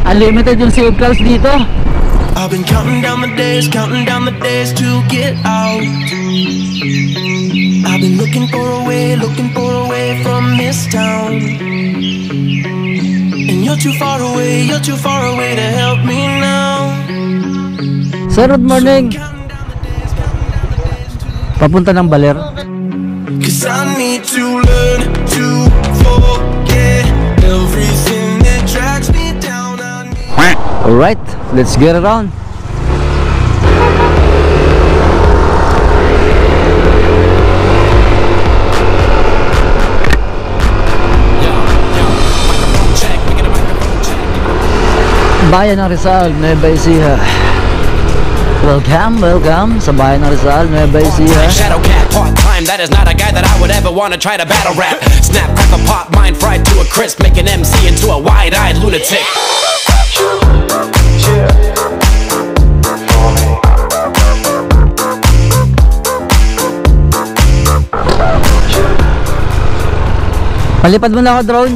Unlimited yung save clouds dito. I've been counting down the days to get out. I've been looking for a way from this town. And you're too far away to help me now. Sir, good morning. Papunta ng Baler. Cause I need to learn to forget everything that drags me down. Alright, let's get around. Bayan ng Rizal, Nueva Ecija. Welcome sa Bayan ng Rizal, Nueva Ecija. Shadow cat, part-time, that is not a guy that I would ever want to try to battle rap. Snap, crack a pop, mind fried to a crisp, make an MC into a wide-eyed lunatic. Palipad mo na ako, drone.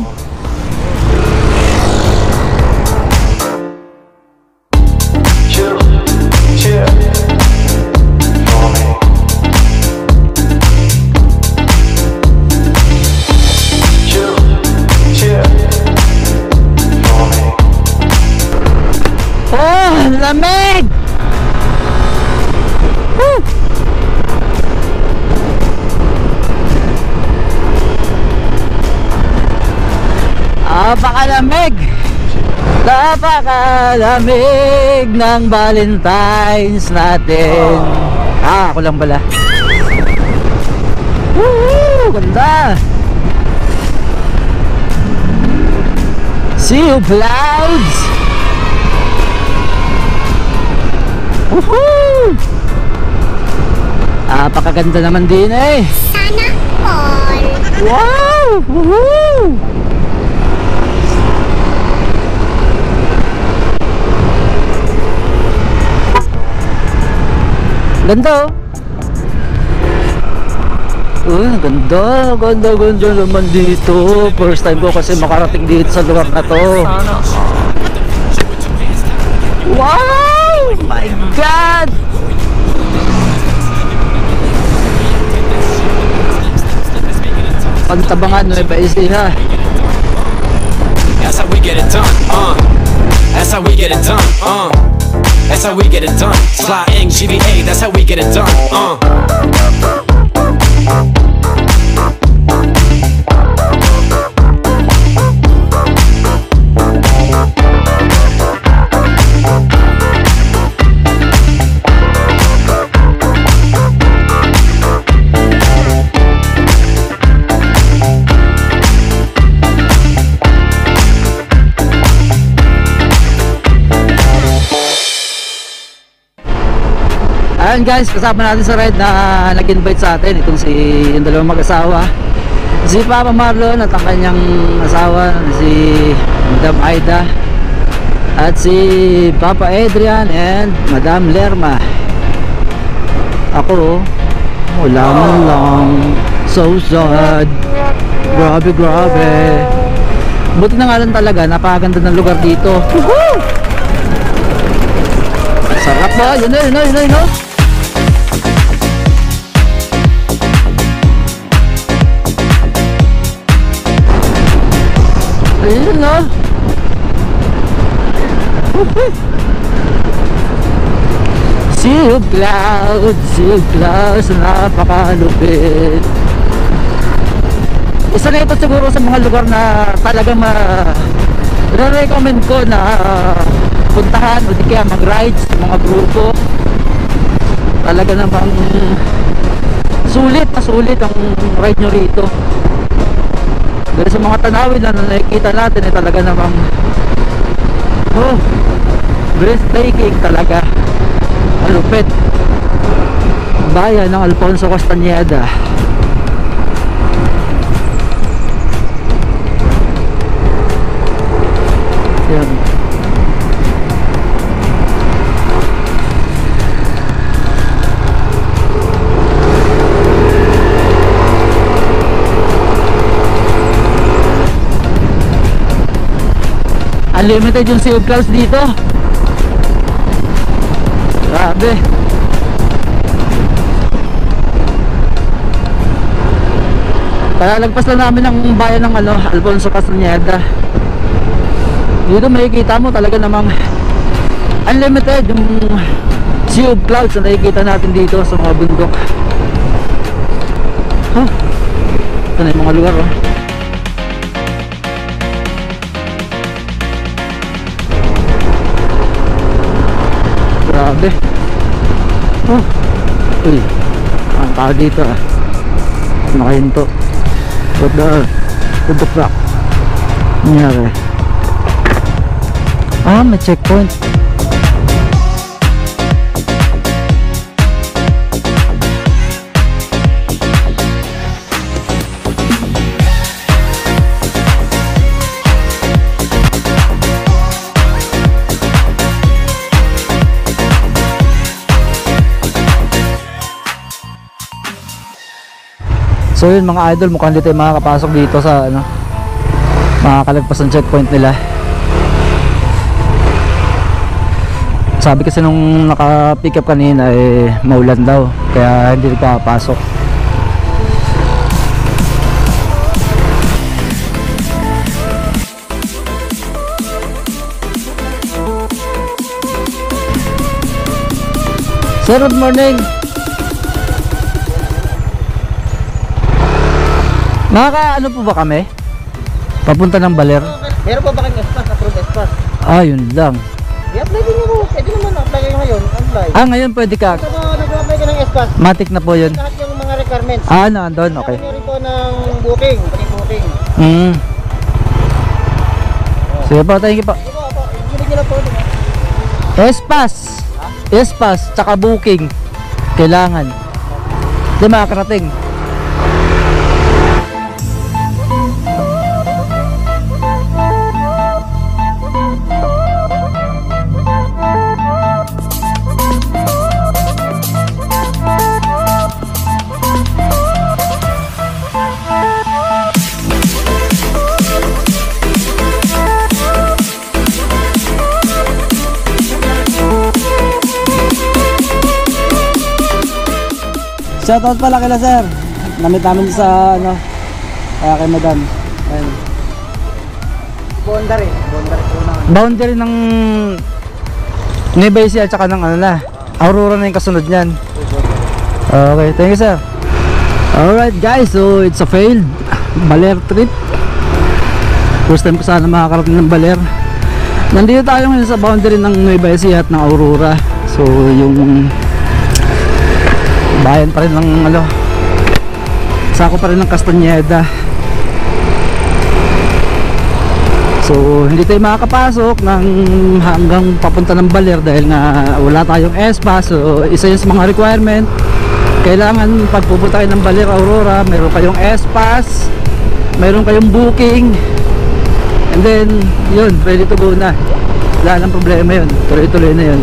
Oh, lamig! Woo! Napakalamig! Napakalamig ng Valentine's natin. Ako lang pala. Woo! Ganda! See you clouds! Woohoo! Napakaganda naman din eh. Sana all. Wow! Woohoo! Ganda oh. Ganda, ganda naman dito. First time ko kasi makarating dito sa lugar na to. Wow! My God! Pagtabangan, Nueva Ecija. That's how we get it done, That's how we get it done, That's how we get it done. Sliding GVA, that's how we get it done, Ayan guys, kasama natin sa ride na nag-invite sa atin itong yung dalawang mag-asawa, si Papa Marlon at ang kanyang asawa si Madam Aida at si Papa Adrian and Madam Lerma. Ako wala man lang, so sad, grabe. Buti na nga lang talaga, napakaganda ng lugar dito. Woohoo! Sarap ba? Yun na. Ayun na. See you clouds, napakalupit. Isa na ito siguro sa mga lugar na talagang recommend ko na puntahan o di kaya mag-rides mga grupo. Talaga namang sulit ang ride nyo rito. Dahil sa mga tanawin na nakikita natin ay talaga namang breathtaking talaga. Malupit. Bayan ng Alfonso Castañeda. Yan. Unlimited yung sea of clouds dito. Grabe. Palalagpas lang namin ang bayan ng Alfonso Castañeda. Dito makikita mo talaga namang unlimited yung sea of clouds na nakikita natin dito sa mga bundok. Ito na yung mga lugar Grabe. Uy, ang tao dito nakahinto. What the fuck nangyari? May checkpoint. So yun mga idol, mukhang hindi tayo makakapasok dito sa makakalagpas ng checkpoint nila. Sabi kasi nung naka-pick up kanina maulan daw, kaya hindi nagpapasok. Sir, good morning. Nakaka po ba kami? Papunta ng Baler? Meron pa ba kayong espas? Approved espas? Yun lang. I-apply din ako. Pwede naman apply kayo ngayon. Apply. Ngayon pwede ka. Nag-apply ka ng espas. Matik na po yun. Lahat yung mga requirements. Nandun, okay. Kailangan nyo rin po ng booking. Booking. Sige po, thank you po. Sige po. Gilig nyo lang po. Espas, tsaka booking. Kailangan. Di makakarating. Shoutout pala kila sir. Namit namin sa kaya kay madam. Ayun. Boundary po na. Boundary ng Nueva Ecija at saka ng Aurora na yung kasunod niyan. Okay, thank you sir. Alright guys, so it's a failed Baler trip. First time ko sana makakarating ng Baler. Nandito tayo ngayon sa boundary ng Nueva Ecija at ng Aurora. So yung bayan pa rin ng sako pa rin ng Castañeda. So hindi tayo makakapasok hanggang papunta ng Baler dahil nga wala tayong espas. So isa yun sa mga requirement. Kailangan pag pupunta kayo ng Baler, Aurora, meron kayong espas, meron kayong booking, and then yun, ready to go na. Wala nang problema yun, tuloy-tuloy na yun.